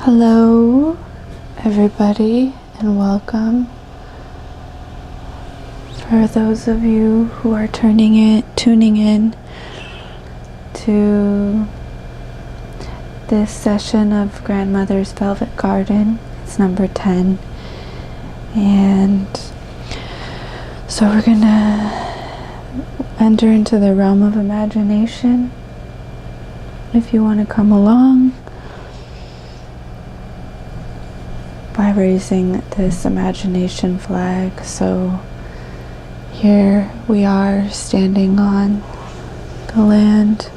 Hello, everybody, and welcome. For those of you who are tuning in to this session of Grandmother's Velvet Garden, it's number 10, and so we're gonna enter into the realm of imagination. If you want to come along by raising this imagination flag. So here we are standing on the land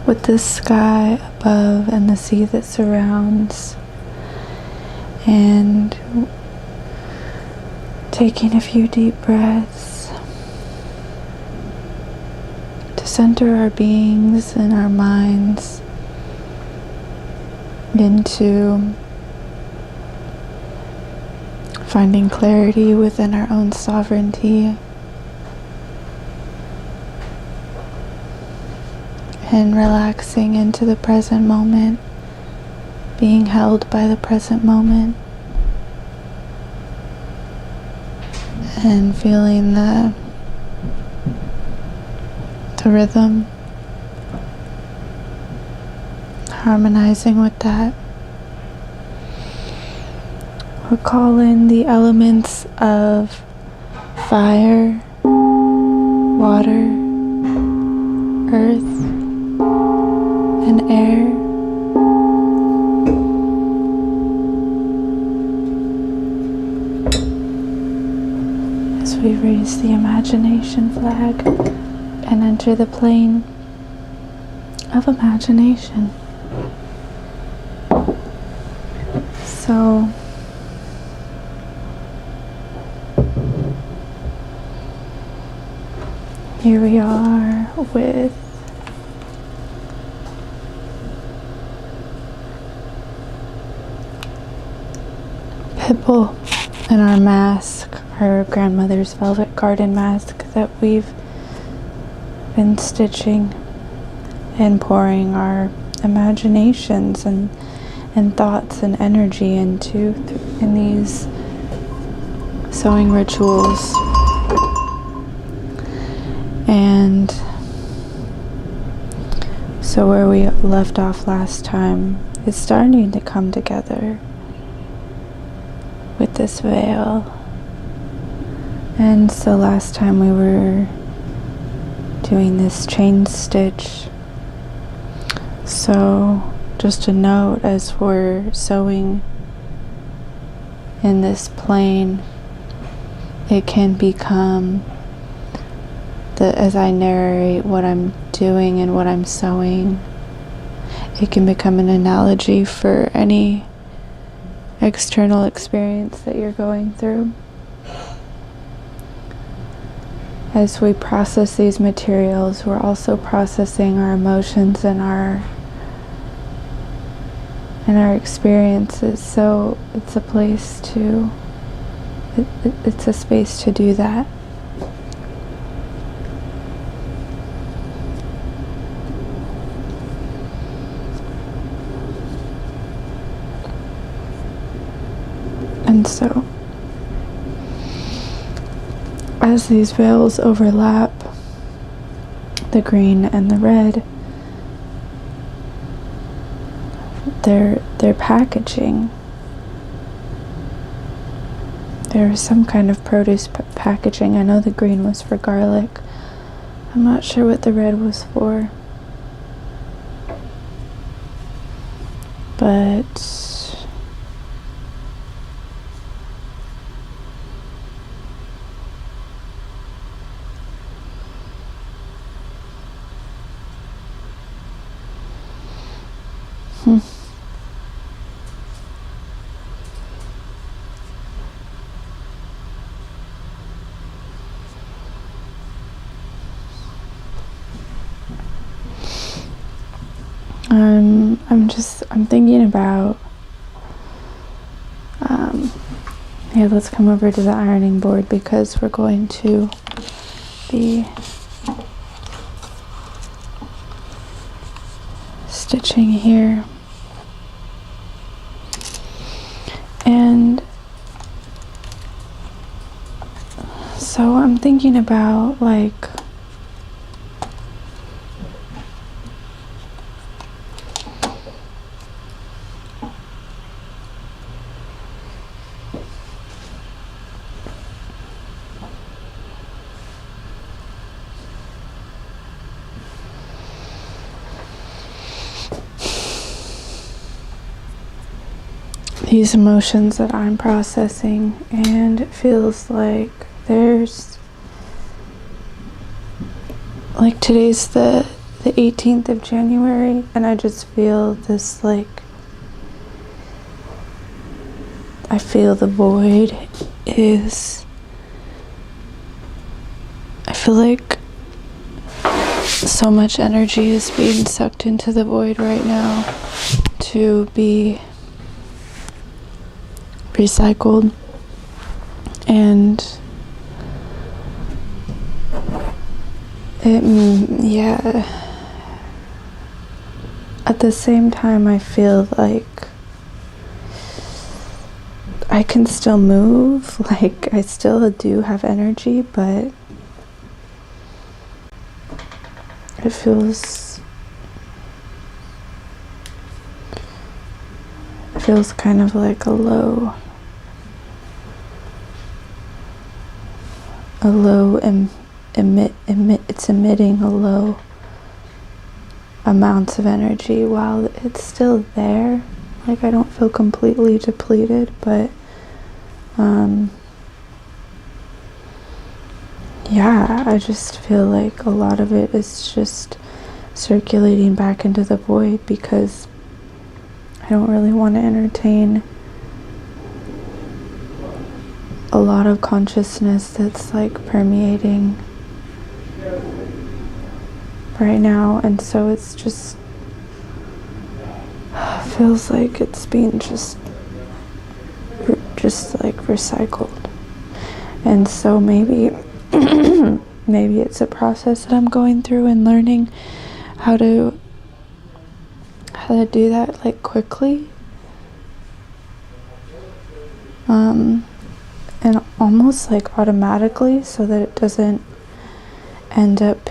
with the sky above and the sea that surrounds, and taking a few deep breaths to center our beings and our minds into finding clarity within our own sovereignty and relaxing into the present moment, being held by the present moment and feeling the rhythm, harmonizing with that. We'll call in the elements of fire, water, earth, and air. As we raise the imagination flag and enter the plane of imagination. So here we are with Pipple and our mask, our grandmother's velvet garden mask that we've been stitching and pouring our imaginations and thoughts and energy into in these sewing rituals. And so where we left off last time is starting to come together with this veil. And so last time we were doing this chain stitch. So just a note, as we're sewing in this plane, it can become as I narrate what I'm doing and what I'm sewing, it can become an analogy for any external experience that you're going through. As we process these materials, we're also processing our emotions and our experiences. So it's a place to, it's a space to do that. And so, as these veils overlap, the green and the red, they're packaging. There's some kind of produce packaging. I know the green was for garlic. I'm not sure what the red was for. But I'm thinking about, here, let's come over to the ironing board because we're going to be stitching here. And so I'm thinking about like these emotions that I'm processing, and it feels like there's like today's the 18th of January, and I just feel this like I feel the void is, I feel like so much energy is being sucked into the void right now to be recycled. And at the same time I feel like I can still move, like I still do have energy, but it feels kind of like a low it's emitting a low amounts of energy while it's still there. Like I don't feel completely depleted, but I just feel like a lot of it is just circulating back into the void because I don't really want to entertain a lot of consciousness that's like permeating right now, and so it's just feels like it's being just like recycled. And so maybe maybe it's a process that I'm going through and learning how to do that like quickly, and almost like automatically, so that it doesn't end up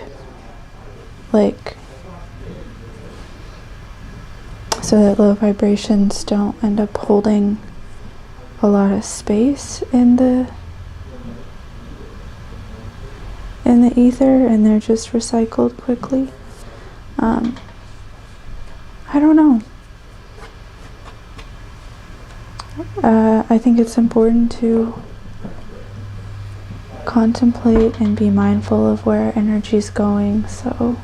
like, so that low vibrations don't end up holding a lot of space in the ether, and they're just recycled quickly. I don't know. I think it's important to contemplate and be mindful of where our energy is going. So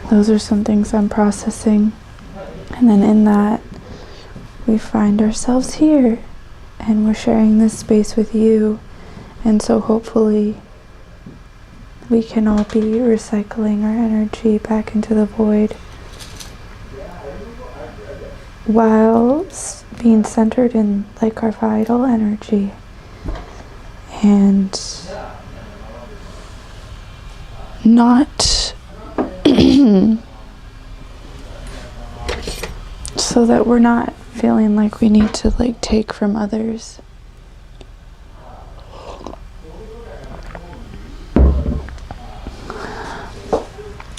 those are some things I'm processing. And then in that, we find ourselves here, and we're sharing this space with you. And so hopefully we can all be recycling our energy back into the void while being centered in like our vital energy, and not so that we're not feeling like we need to like take from others.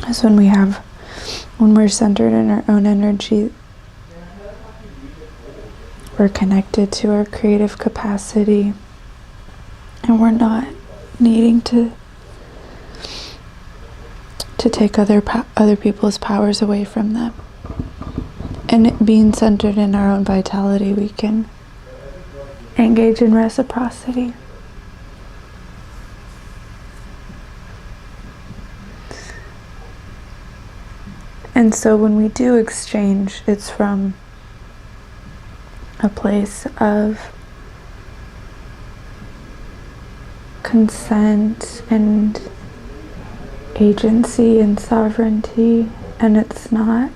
As when we're centered in our own energy, we're connected to our creative capacity, and we're not needing to take other people's powers away from them. And being centered in our own vitality, we can engage in reciprocity. And so when we do exchange, it's from a place of consent and agency and sovereignty, and it's not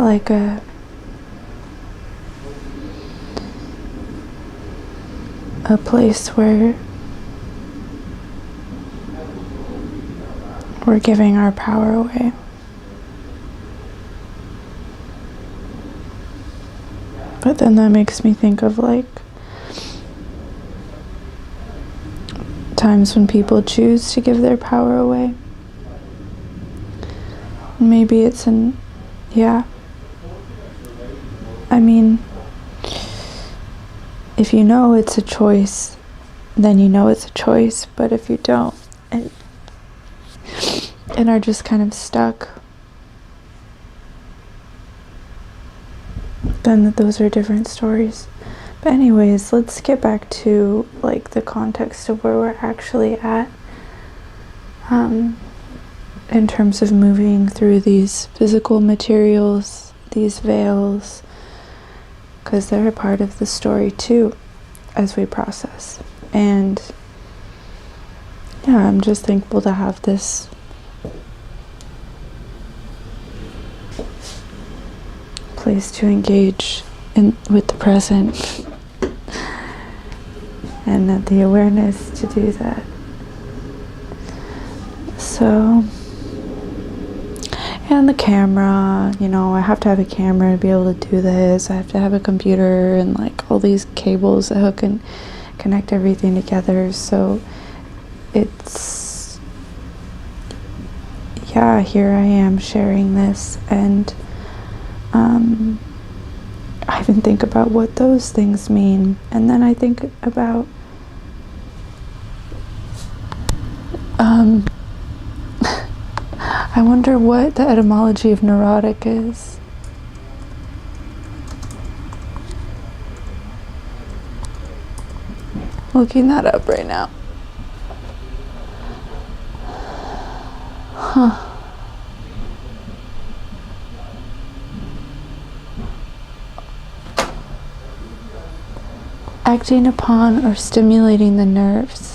like a place where we're giving our power away. But then that makes me think of like times when people choose to give their power away. Maybe it's I mean, if you know it's a choice, then you know it's a choice. But if you don't and are just kind of stuck, then those are different stories. But anyways, let's get back to like the context of where we're actually at in terms of moving through these physical materials, these veils, because they're a part of the story too as we process. And yeah, I'm just thankful to have this place to engage with the present and the awareness to do that. So, and the camera, I have to have a camera to be able to do this. I have to have a computer and like all these cables that hook and connect everything together. So it's, here I am sharing this, and I even think about what those things mean. And then I think about I wonder what the etymology of neurotic is. Looking that up right now. Acting upon or stimulating the nerves.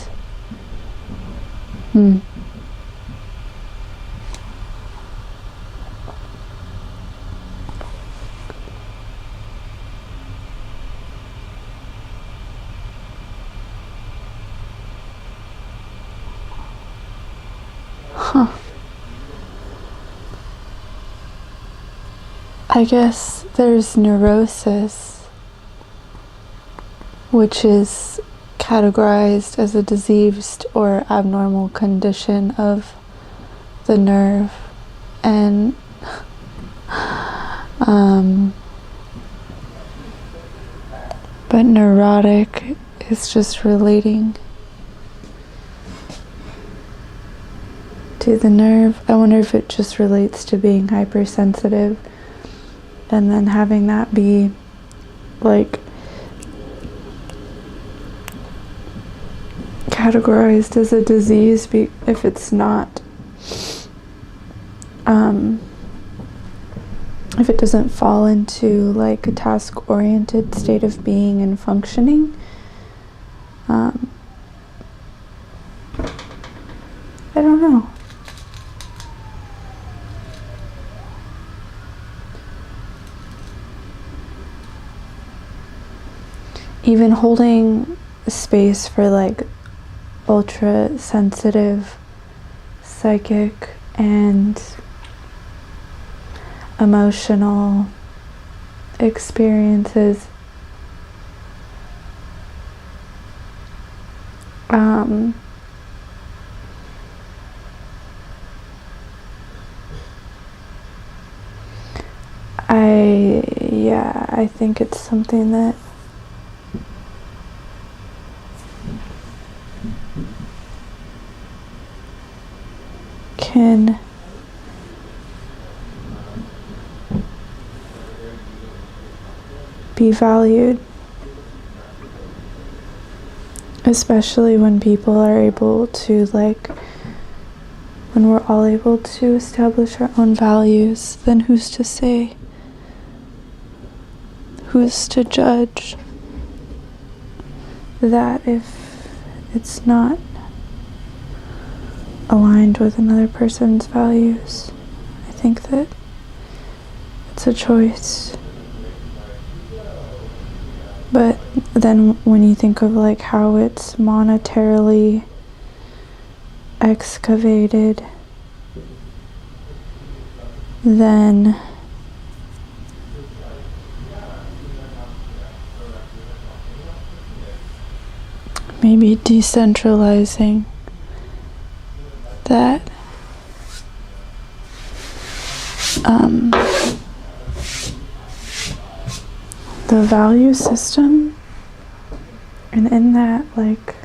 I guess there's neurosis, which is categorized as a diseased or abnormal condition of the nerve, and but neurotic is just relating to the nerve. I wonder if it just relates to being hypersensitive, and then having that be like categorized as a disease if it's not, if it doesn't fall into like a task-oriented state of being and functioning. I don't know. Even holding space for like ultra sensitive, psychic, and emotional experiences. I think it's something that can be valued, especially when people are able to when we're all able to establish our own values. Then who's to say? Who's to judge that if it's not aligned with another person's values? I think that it's a choice. But then when you think of like how it's monetarily excavated then maybe decentralizing that the value system, and in that, like,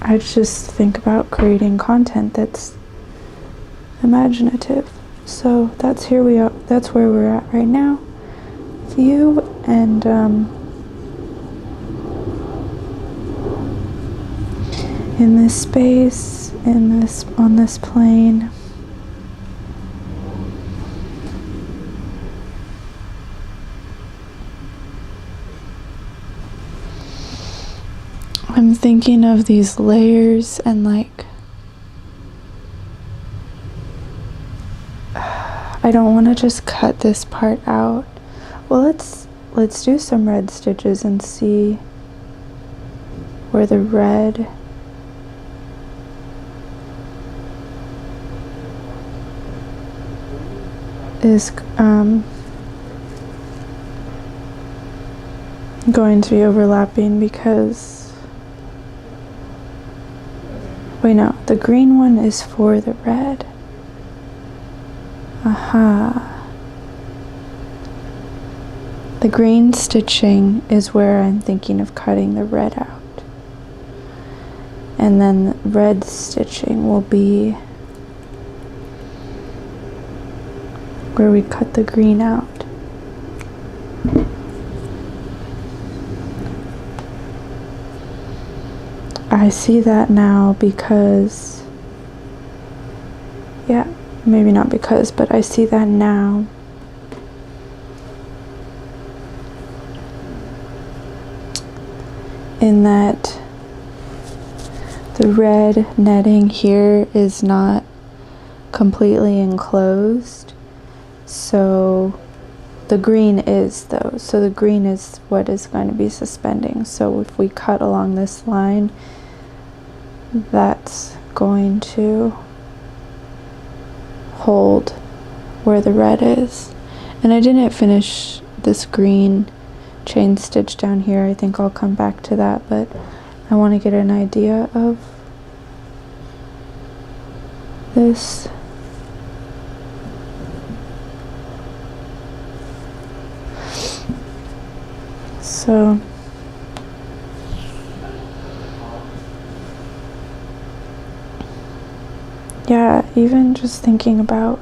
I just think about creating content that's imaginative. So that's where we're at right now with you, and in this space, on this plane. I'm thinking of these layers, and like, I don't want to just cut this part out. Well, let's do some red stitches and see where the red is going to be overlapping, because wait, no, the green one is for the red. The green stitching is where I'm thinking of cutting the red out, and then the red stitching will be where we cut the green out. I see that now because, yeah, maybe not because, but I see that now. In that the red netting here is not completely enclosed, so the green is though. So the green is what is going to be suspending. So if we cut along this line, that's going to hold where the red is. And I didn't finish this green chain stitch down here. I think I'll come back to that, but I want to get an idea of this. So yeah, even just thinking about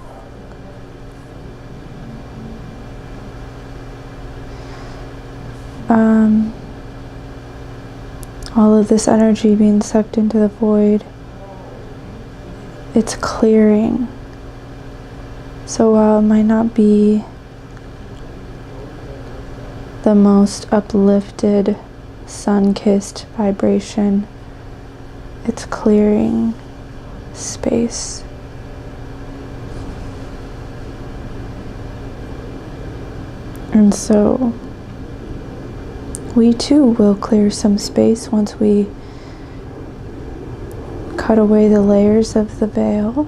all of this energy being sucked into the void, it's clearing. So while it might not be the most uplifted, sun-kissed vibration, it's clearing space. And so we too will clear some space once we cut away the layers of the veil.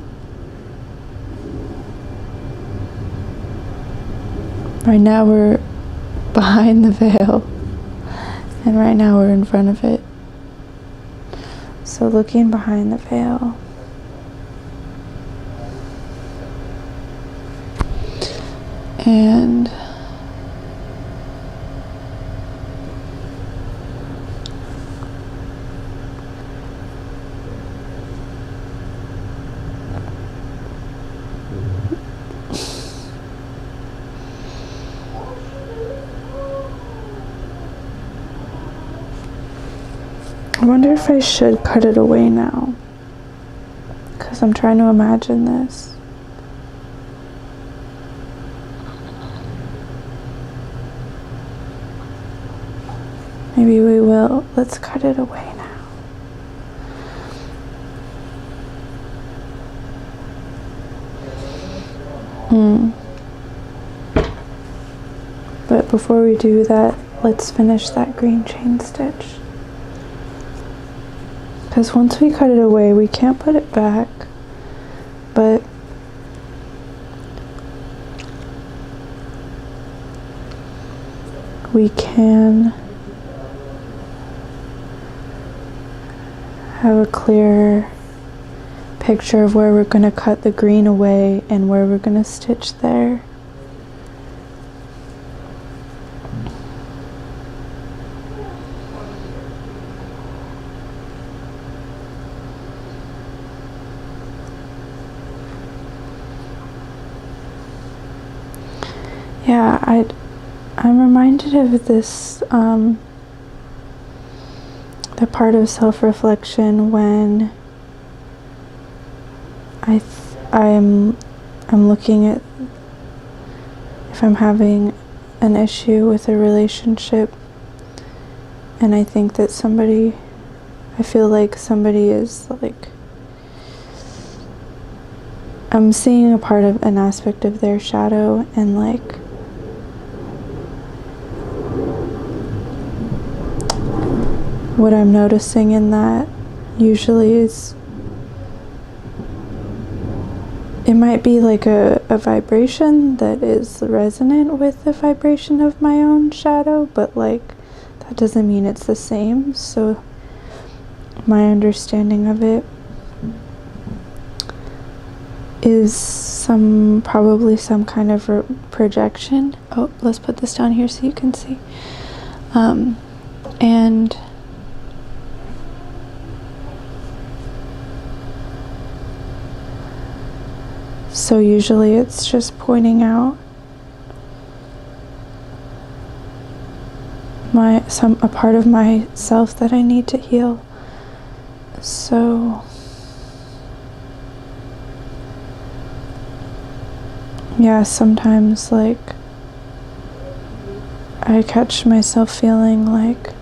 Right now we're behind the veil, and right now we're in front of it. So looking behind the veil, and I wonder if I should cut it away now, because I'm trying to imagine this. Maybe we will. Let's cut it away now. But before we do that, let's finish that green chain stitch. Because once we cut it away, we can't put it back, but we can have a clearer picture of where we're going to cut the green away and where we're going to stitch there. Yeah, I'm reminded of this, the part of self-reflection when I'm looking at if I'm having an issue with a relationship, and I think that I feel like somebody is like, I'm seeing a part of an aspect of their shadow, and like what I'm noticing in that usually is, it might be like a vibration that is resonant with the vibration of my own shadow, but like that doesn't mean it's the same. So my understanding of it is probably some kind of projection. Oh, let's put this down here so you can see. And so usually it's just pointing out a part of myself that I need to heal. So yeah, sometimes like I catch myself feeling like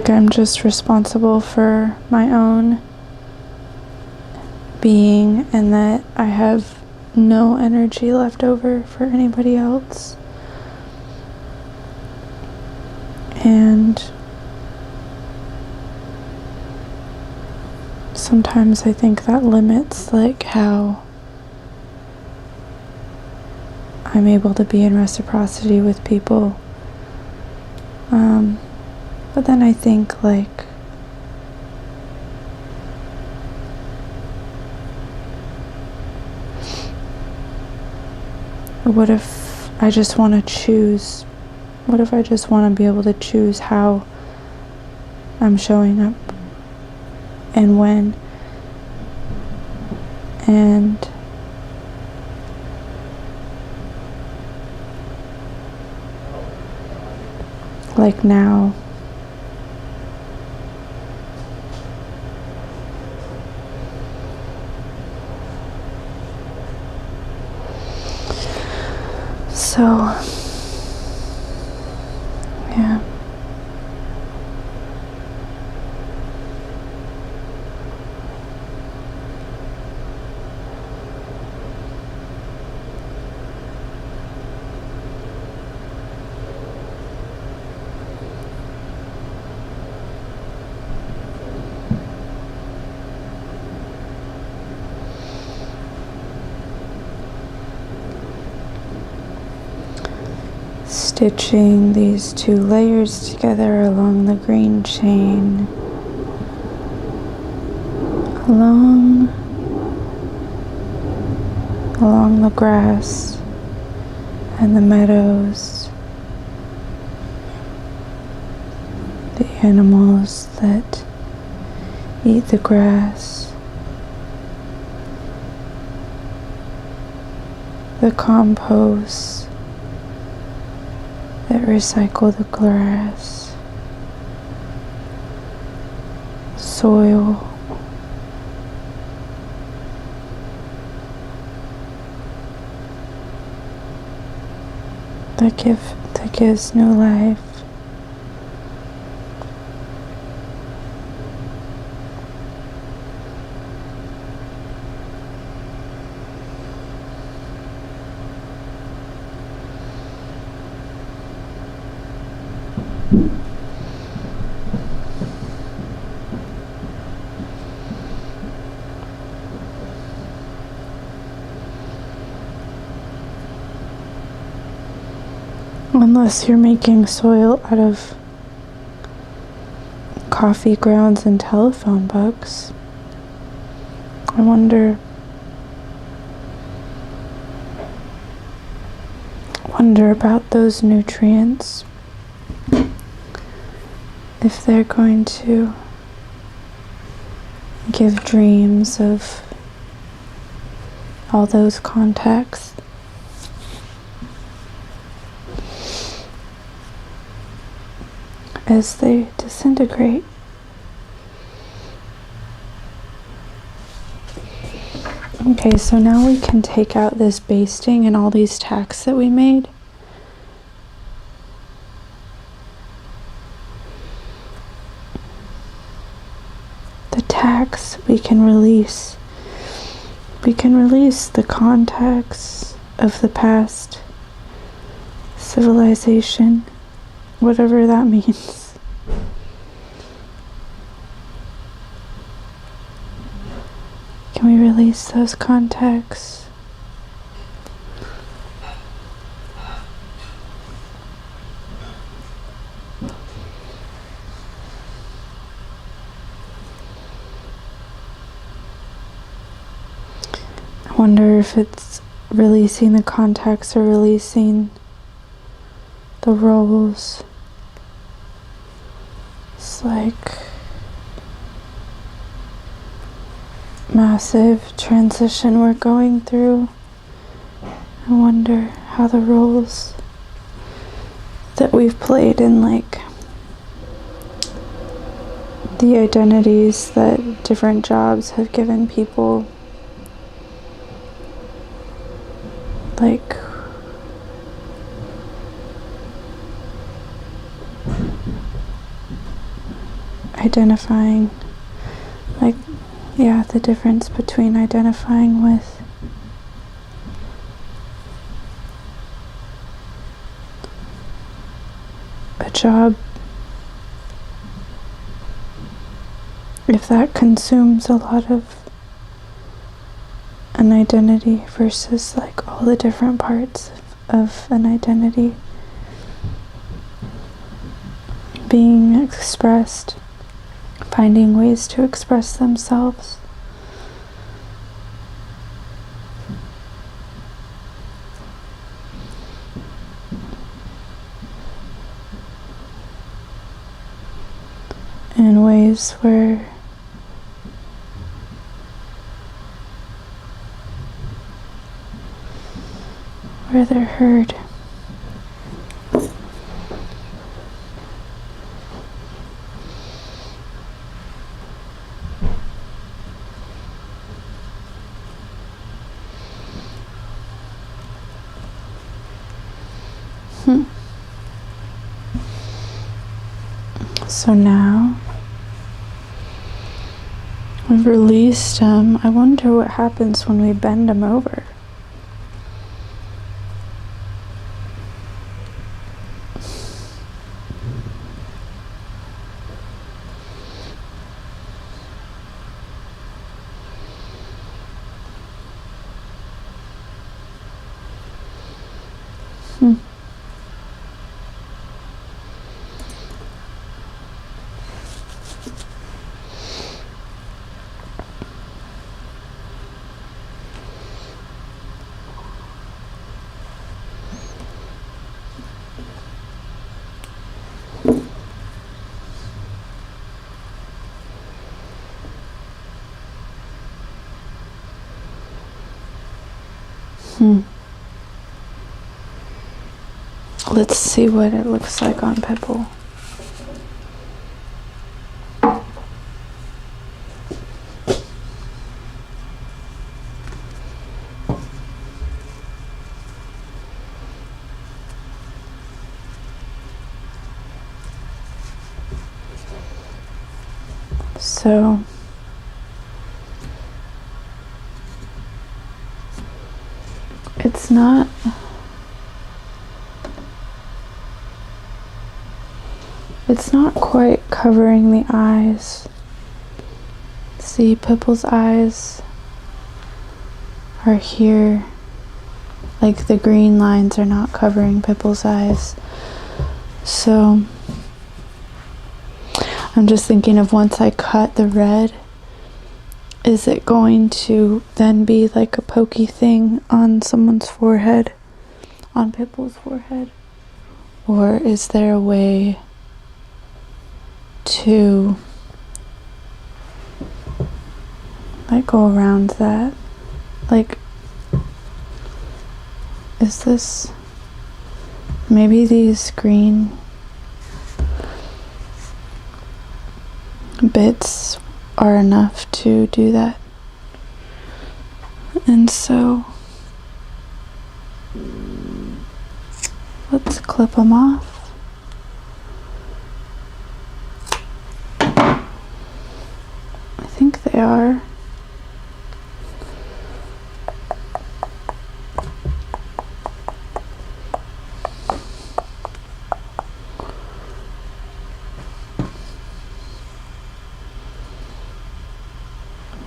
I'm just responsible for my own being, and that I have no energy left over for anybody else. And sometimes I think that limits like how I'm able to be in reciprocity with people. But then I think like what if I just want to choose? What if I just want to be able to choose how I'm showing up and when? And like now, so yeah. Stitching these two layers together along the green chain, along the grass and the meadows, the animals that eat the grass, the compost that recycle the grass, soil, that gives new life. unless you're making soil out of coffee grounds and telephone books. I wonder about those nutrients, if they're going to give dreams of all those contacts. As they disintegrate. Okay, so now we can take out this basting and all these tacks that we made. The tacks we can release. We can release the contacts of the past civilization, whatever that means. Can we release those contacts? I wonder if it's releasing the contacts or releasing the roles. It's like massive transition we're going through. I wonder how the roles that we've played in, like, the identities that different jobs have given people, like identifying, like, yeah, the difference between identifying with a job, if that consumes a lot of an identity, versus like all the different parts of an identity being expressed, finding ways to express themselves. In ways where they're heard. So now we've released them. I wonder what happens when we bend them over. Let's see what it looks like on Pebble. So it's not quite covering the eyes. See, Pipple's eyes are here, like the green lines are not covering Pipple's eyes. So I'm just thinking of once I cut the red, is it going to then be like a pokey thing on someone's forehead, on Pipple's forehead? Or is there a way to like go around that? Like, is this, maybe these green bits are enough to do that? And so let's clip them off. I think they are.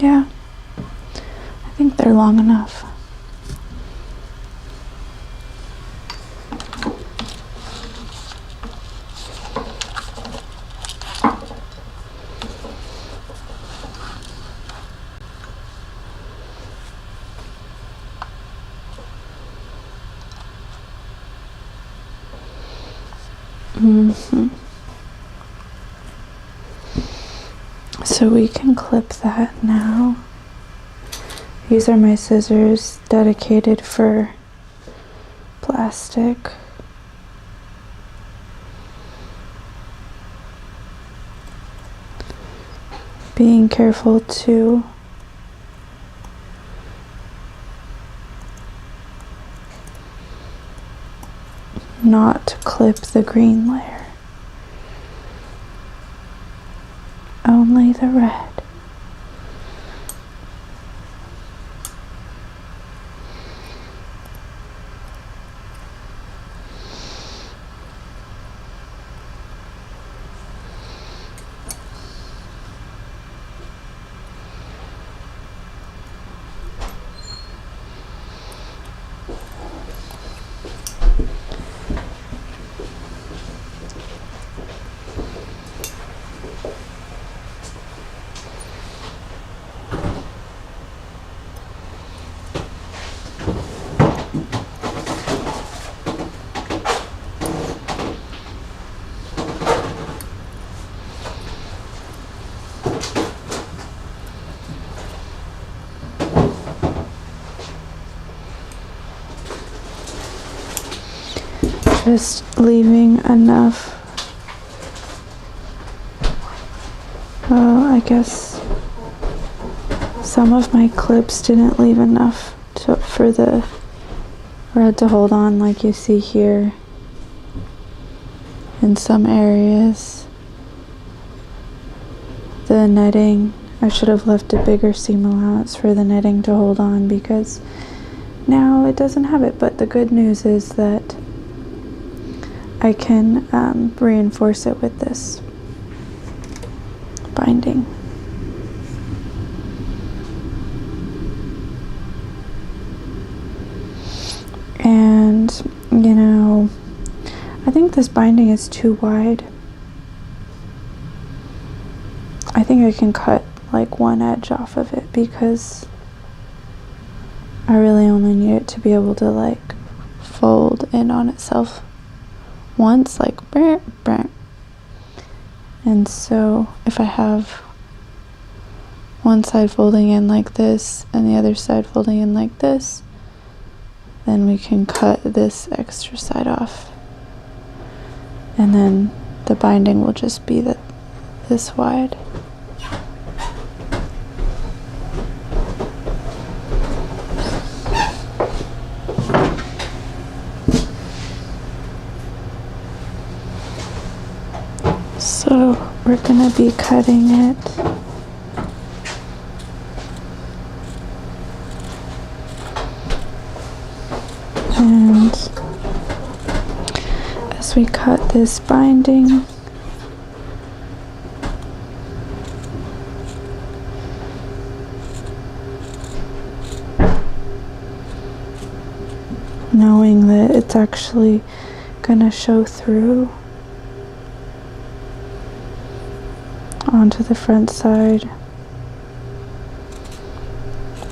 Yeah, I think they're long enough. So we can clip that now. These are my scissors dedicated for plastic. Being careful to not clip the green layer, only the red. Just leaving enough. Well, I guess some of my clips didn't leave enough for the red to hold on, like you see here in some areas. The netting, I should have left a bigger seam allowance for the netting to hold on, because now it doesn't have it. But the good news is that I can reinforce it with this binding. And, you know, I think this binding is too wide. I think I can cut like one edge off of it, because I really only need it to be able to like fold in on itself once, like brr, brr. And so if I have one side folding in like this and the other side folding in like this, then we can cut this extra side off, and then the binding will just be this wide. So we're going to be cutting it. And as we cut this binding, knowing that it's actually gonna show through onto the front side.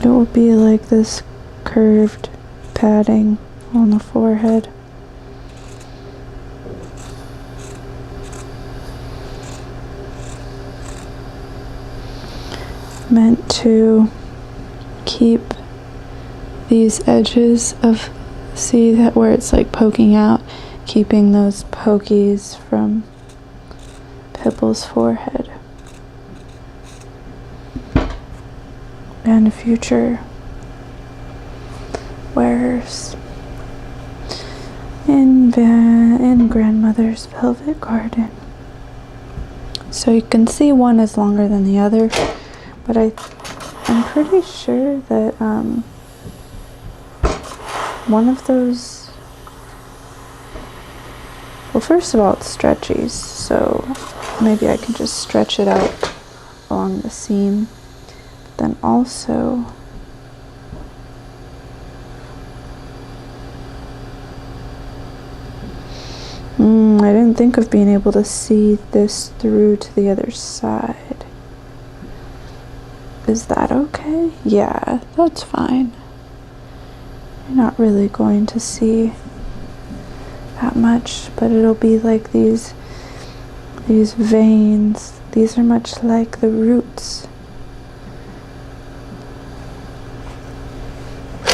It will be like this curved padding on the forehead. Meant to keep these edges of, see that where it's like poking out, keeping those pokies from Pipple's forehead and future wearers in grandmother's velvet garden. So you can see one is longer than the other, but I'm pretty sure that one of those, well, first of all, it's stretchy, so maybe I can just stretch it out along the seam. Then also, I didn't think of being able to see this through to the other side. Is that okay? Yeah, that's fine. You're not really going to see that much, but it'll be like these veins. These are much like the roots.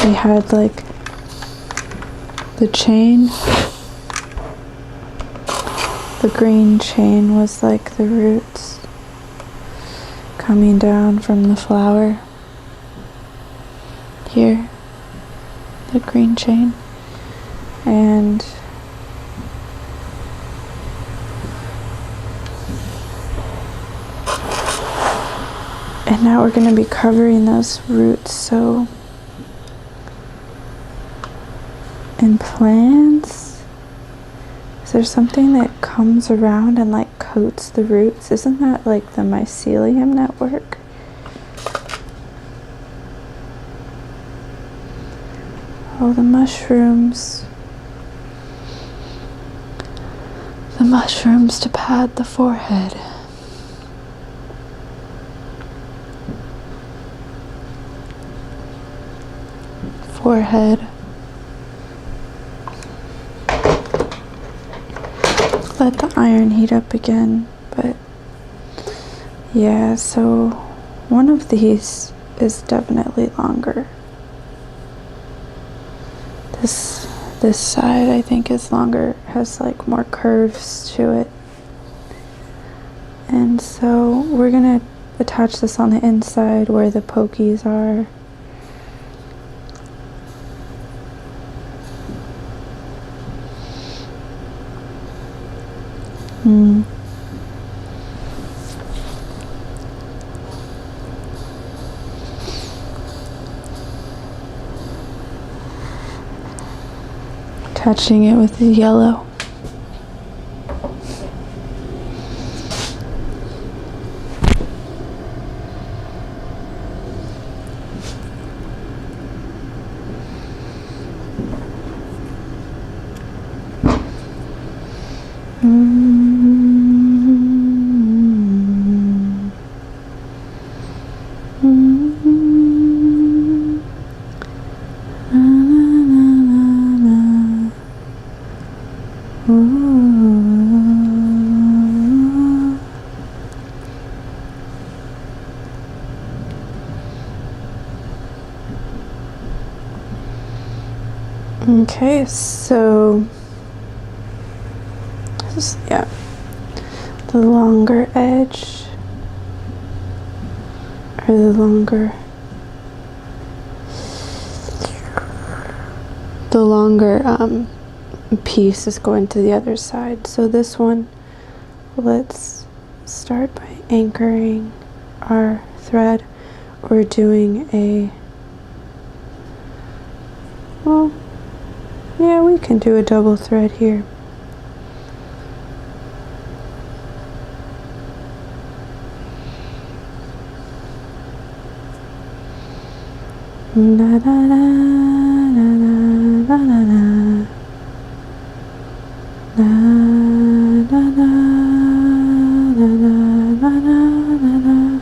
We had like the chain. The green chain was like the roots coming down from the flower. Here, the green chain. And now we're going to be covering those roots. So in plants, is there something that comes around and like coats the roots? Isn't that like the mycelium network? Oh, the mushrooms. The mushrooms to pad the forehead. Forehead. Let the iron heat up again, but yeah, so one of these is definitely longer. This side I think is longer, has like more curves to it. And so we're gonna attach this on the inside where the pokies are. Touching it with the yellow. Okay, so this is, yeah, the longer edge, or the longer piece is going to the other side. So this one, let's start by anchoring our thread. We're doing a, well, yeah, we can do a double thread here. Da, da, da, da, da, na na na, na na na na na na na na.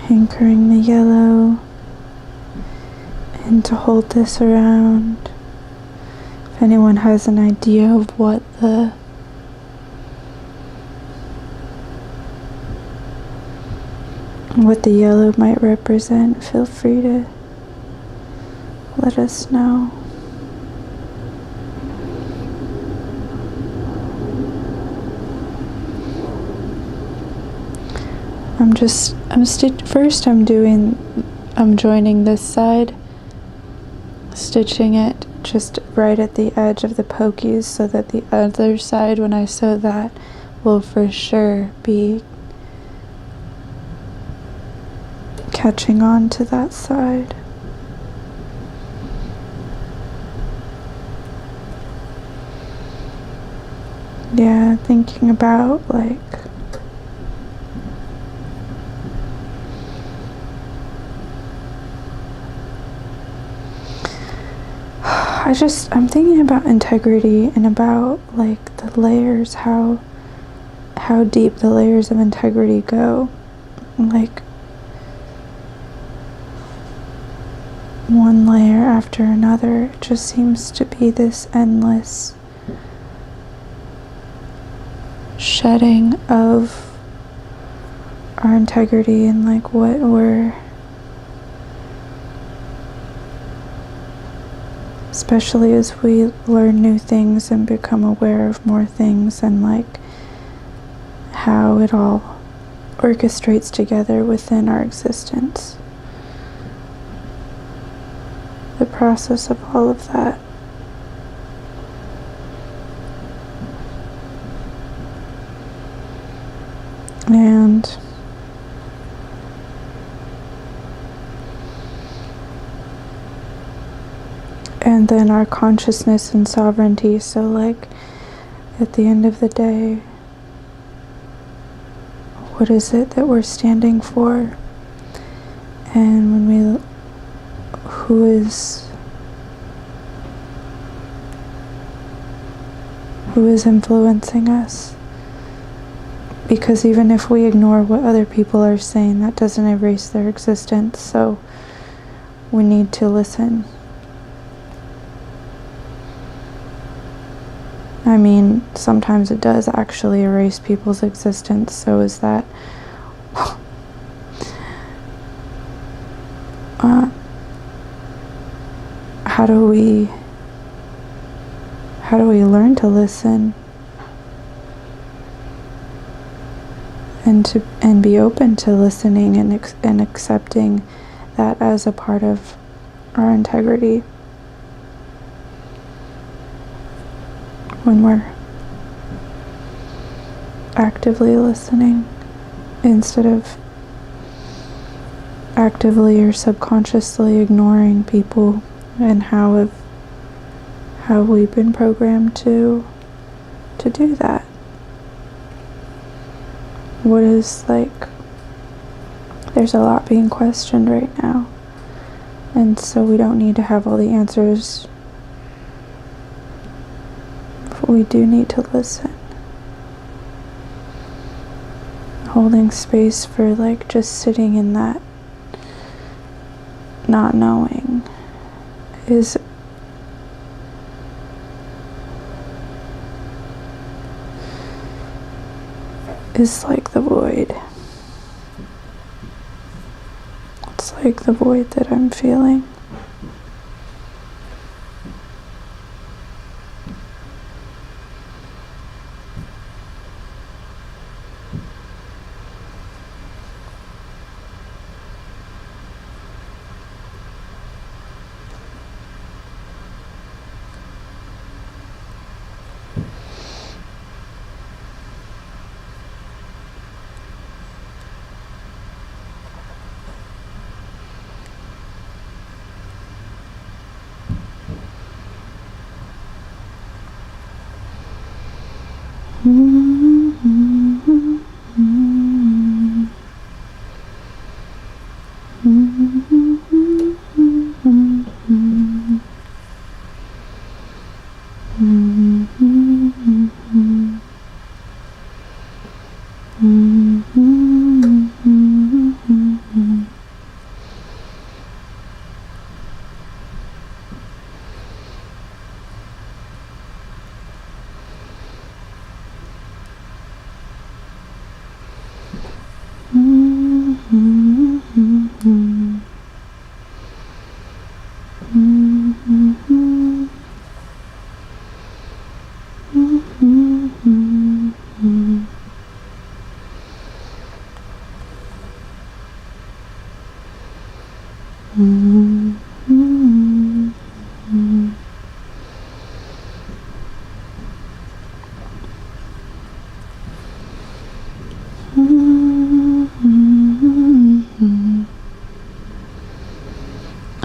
Anchoring the yellow, and to hold this around. If anyone has an idea of what the yellow might represent, feel free to let us know. I'm joining this side, stitching it just right at the edge of the pokies so that the other side, when I sew that, will for sure be catching on to that side. Yeah, thinking about like I'm thinking about integrity and about like the layers, how deep the layers of integrity go. Like one layer after another, it just seems to be this endless shedding of our integrity and like what we're, especially as we learn new things and become aware of more things, and like how it all orchestrates together within our existence. The process of all of that. And then our consciousness and sovereignty. So like at the end of the day, what is it that we're standing for? And when who is influencing us? Because even if we ignore what other people are saying, that doesn't erase their existence. So we need to listen. I mean, sometimes it does actually erase people's existence. So is that how do we learn to listen and be open to listening and accepting that as a part of our integrity when we're actively listening instead of actively or subconsciously ignoring people, and how we've been programmed to do that. What is like, there's a lot being questioned right now, and so we don't need to have all the answers, but we do need to listen. Holding space for like just sitting in that not knowing is like the void. It's like the void that I'm feeling.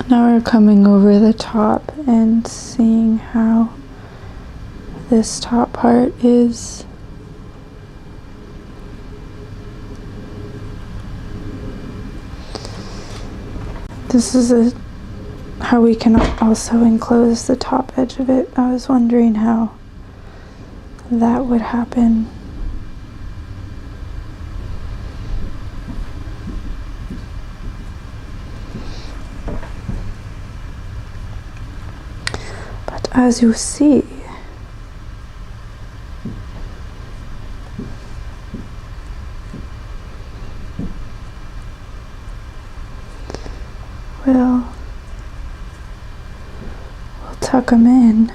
Now we're coming over the top and seeing how this top part is how we can also enclose the top edge of it. I was wondering how that would happen. But as you see, we'll tuck them in.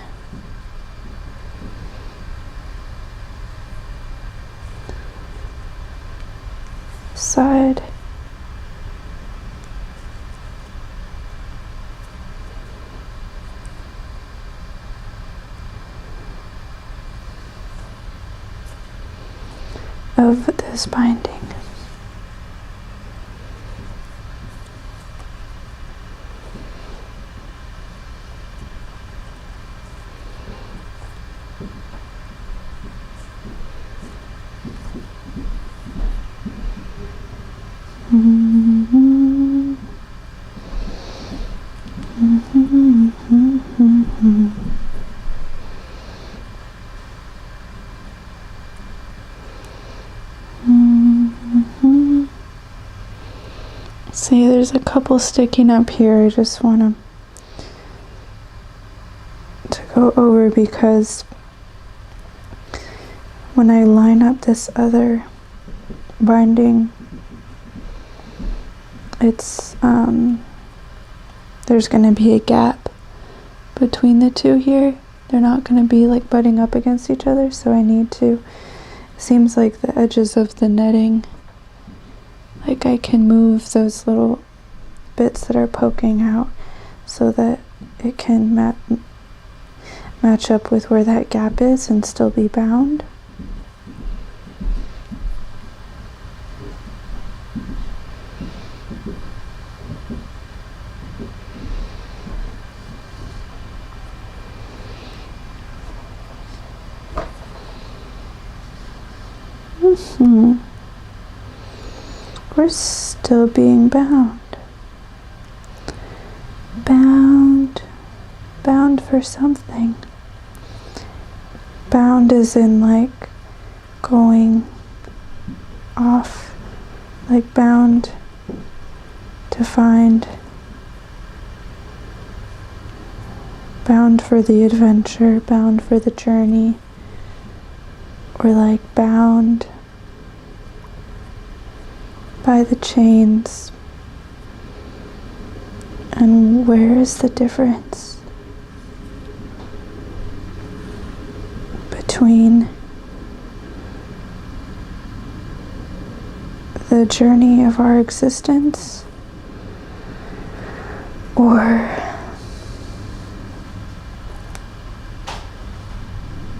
Side. Of this binding. See, there's a couple sticking up here. I just want to go over because when I line up this other binding, it's there's going to be a gap between the two here. They're not going to be like butting up against each other, so I need to, seems like the edges of the netting, like I can move those little bits that are poking out so that it can match up with where that gap is and still be bound. We're still being bound. Bound for something. Bound as in like going off, like bound to find, bound for the adventure, bound for the journey, or like bound by the chains. And where is the difference between the journey of our existence or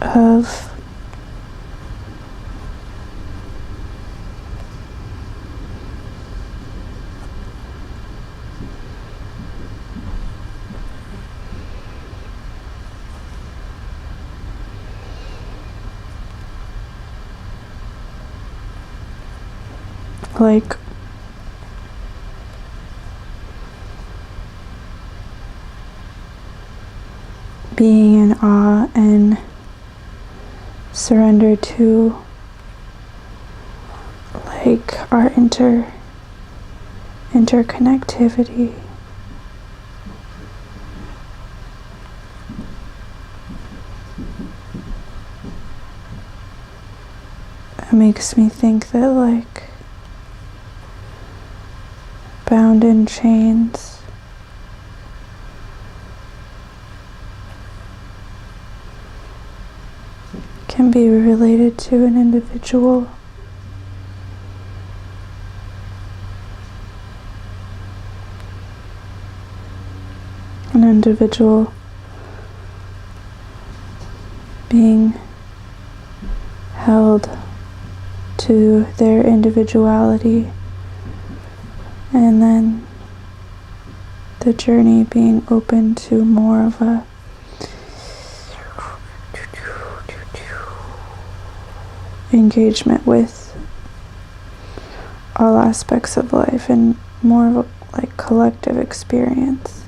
of like being in awe and surrender to like our interconnectivity. It makes me think that like bound in chains can be related to an individual. An individual being held to their individuality, and then the journey being open to more of a engagement with all aspects of life and more of a like collective experience,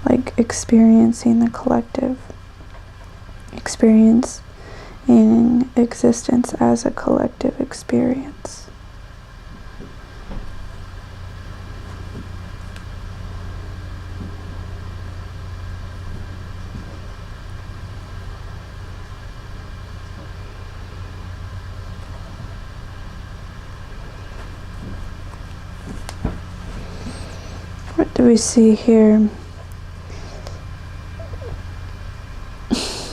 like experiencing the collective, experiencing existence as a collective experience. What do we see here?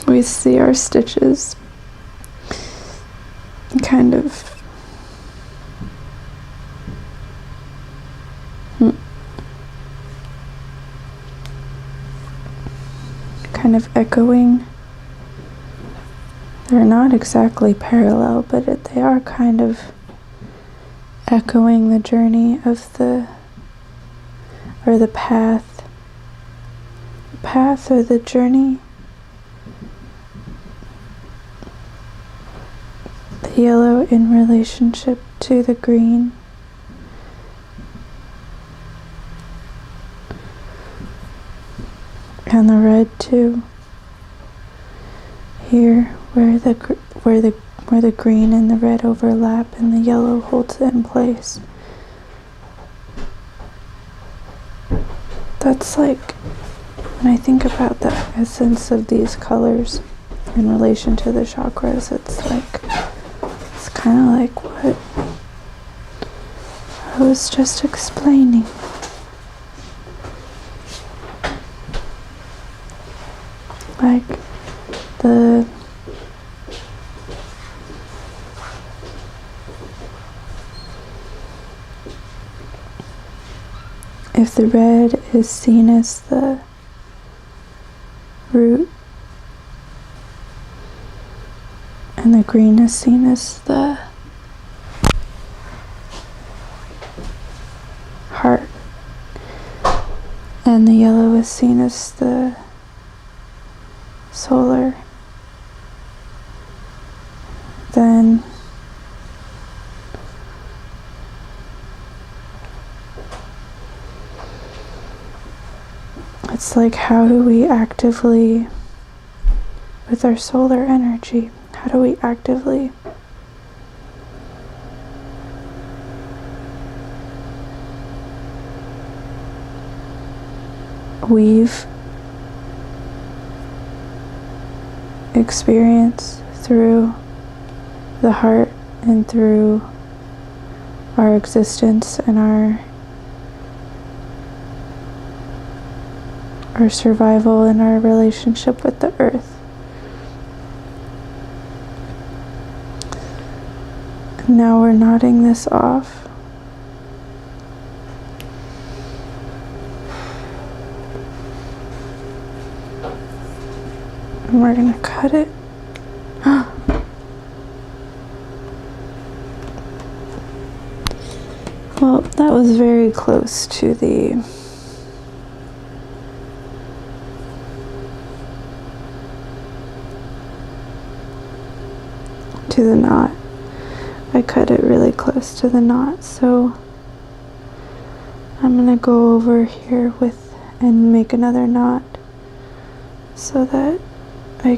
We see our stitches kind of echoing. They're not exactly parallel, but they are kind of echoing the journey of the path or the journey. The yellow in relationship to the green. And the red too. Here, where the green and the red overlap, and the yellow holds it in place. That's like, when I think about the essence of these colors in relation to the chakras, it's kind of like what I was just explaining. Like if the red is seen as the root and the green is seen as the heart and the yellow is seen as the solar, then it's like, how do we actively, with our solar energy, how do we actively weave experience through the heart and through our existence and our survival and our relationship with the earth. And now we're nodding this off. And we're gonna cut it. Well, that was very close to the knot. I cut it really close to the knot, so I'm gonna go over here with and make another knot so that I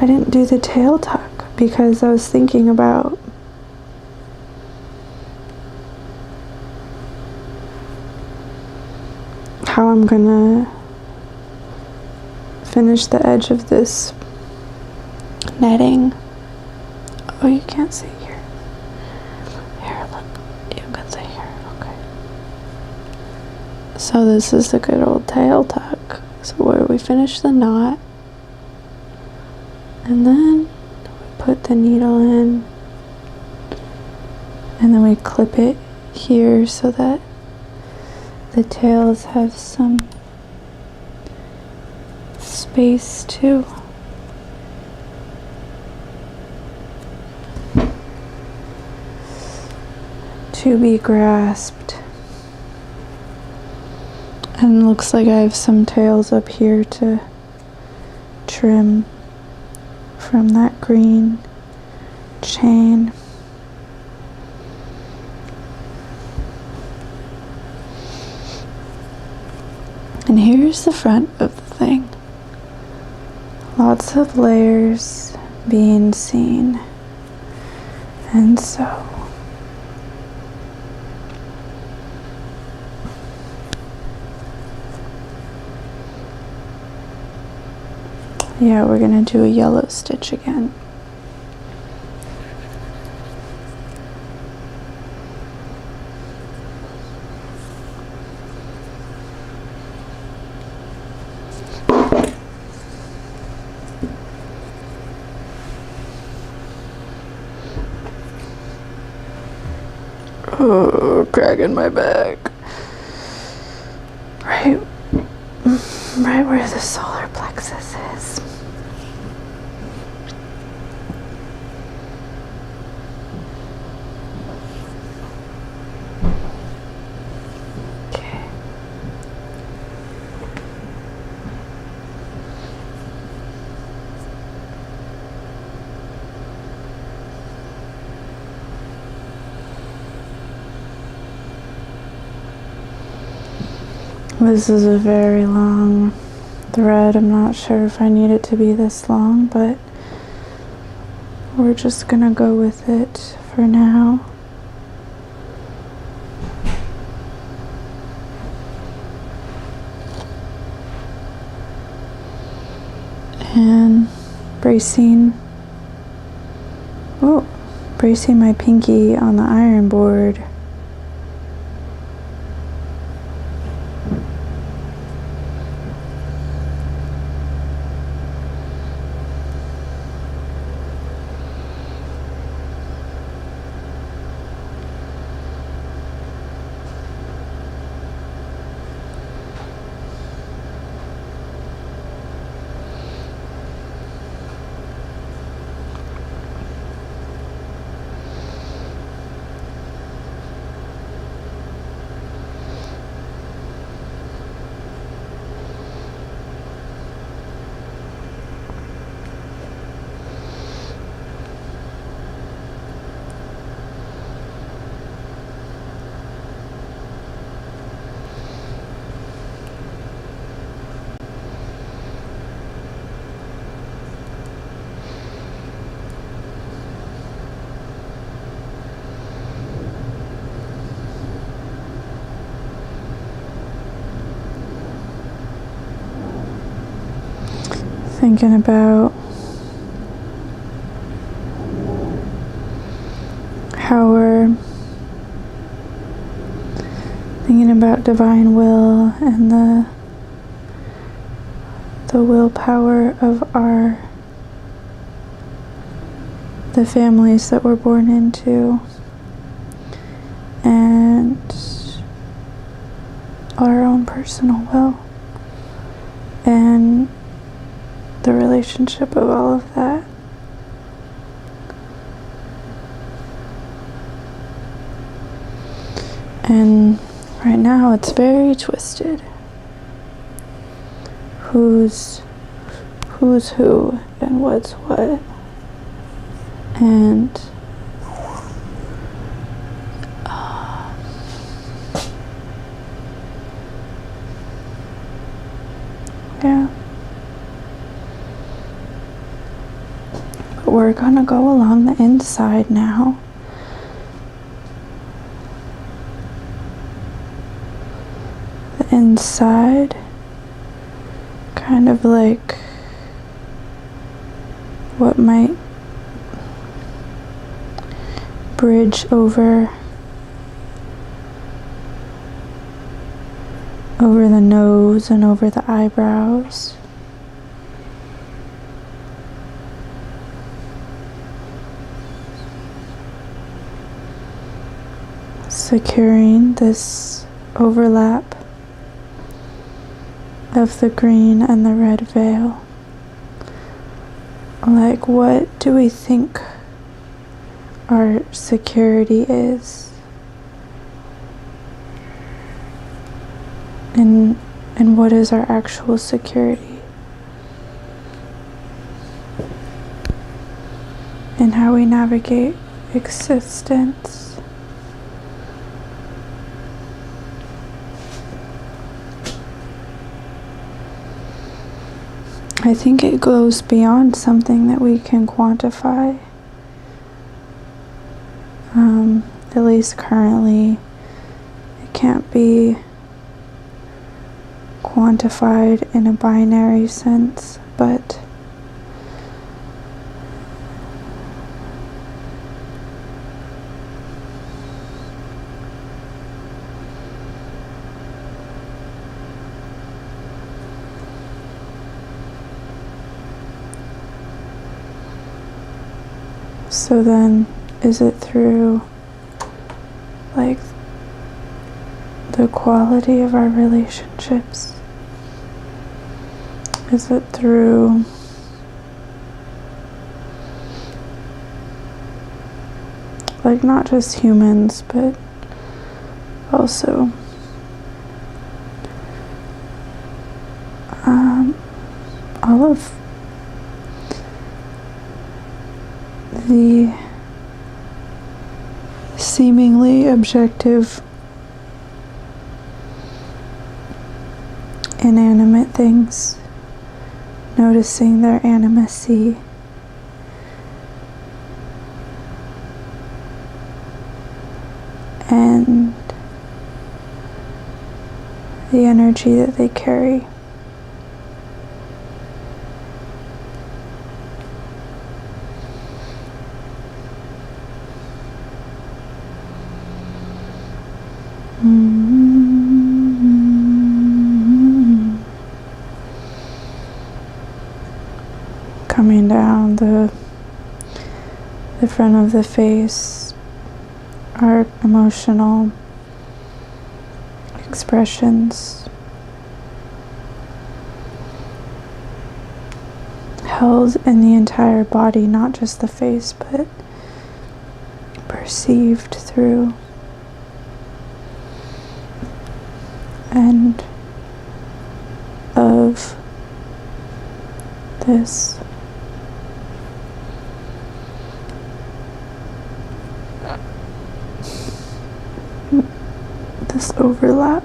didn't do the tail tuck because I was thinking about how I'm gonna finish the edge of this netting. Oh, you can't see here. Here, look. You can see here. Okay. So this is the good old tail tuck. So where we finish the knot, and then we put the needle in, and then we clip it here so that the tails have some space to be grasped. And looks like I have some tails up here to trim from that green chain. And here's the front of the thing. Lots of layers being seen. And so yeah, we're gonna do a yellow stitch again. Oh, cracking my back. Right where the solar plexus is. Okay. This is a very long thread. I'm not sure if I need it to be this long, but we're just gonna go with it for now. And bracing my pinky on the iron board. Thinking about how we're thinking about divine will and the willpower of the families that we're born into, and our own personal will, and the relationship of all of that. And right now it's very twisted. Who's who and what's what. And yeah. But we're gonna go along the inside now. The inside, kind of like what might bridge over the nose and over the eyebrows. Securing this overlap of the green and the red veil. Like, what do we think our security is? And what is our actual security? And how we navigate existence. I think it goes beyond something that we can quantify. At least currently, it can't be quantified in a binary sense, but so then, is it through like the quality of our relationships? Is it through like not just humans, but also all of the seemingly objective inanimate things, noticing their animacy, and the energy that they carry. Coming down the front of the face, our emotional expressions held in the entire body, not just the face, but perceived through and of this overlap.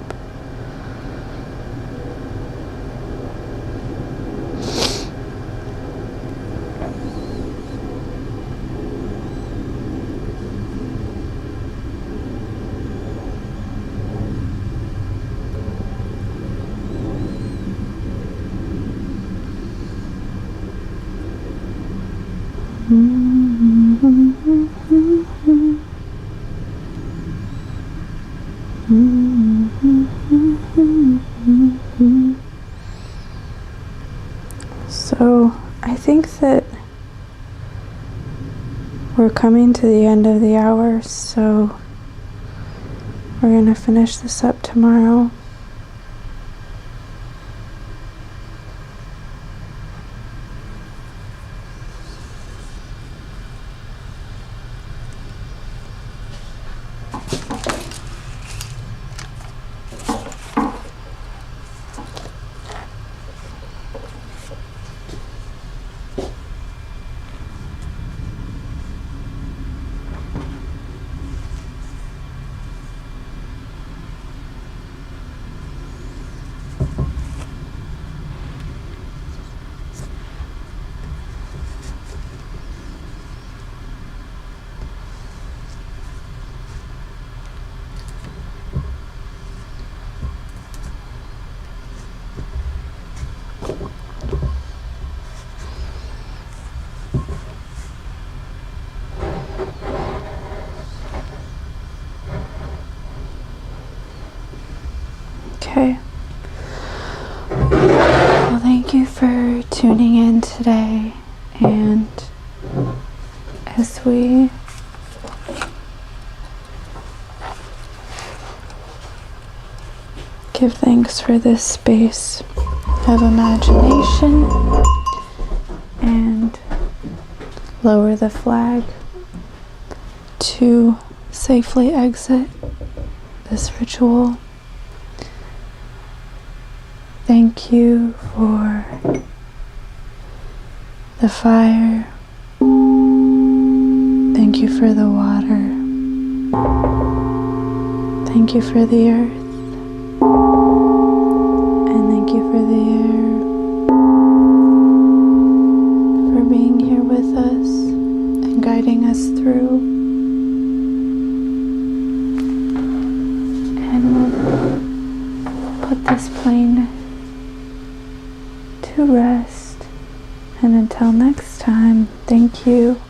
So I think that we're coming to the end of the hour, so we're going to finish this up tomorrow. for tuning in today, and as we give thanks for this space of imagination and lower the flag to safely exit this ritual. Thank you for the fire. Thank you for the water. Thank you for the earth. And thank you for the air, for being here with us and guiding us through. And we'll put this plane to rest. And until next time, thank you.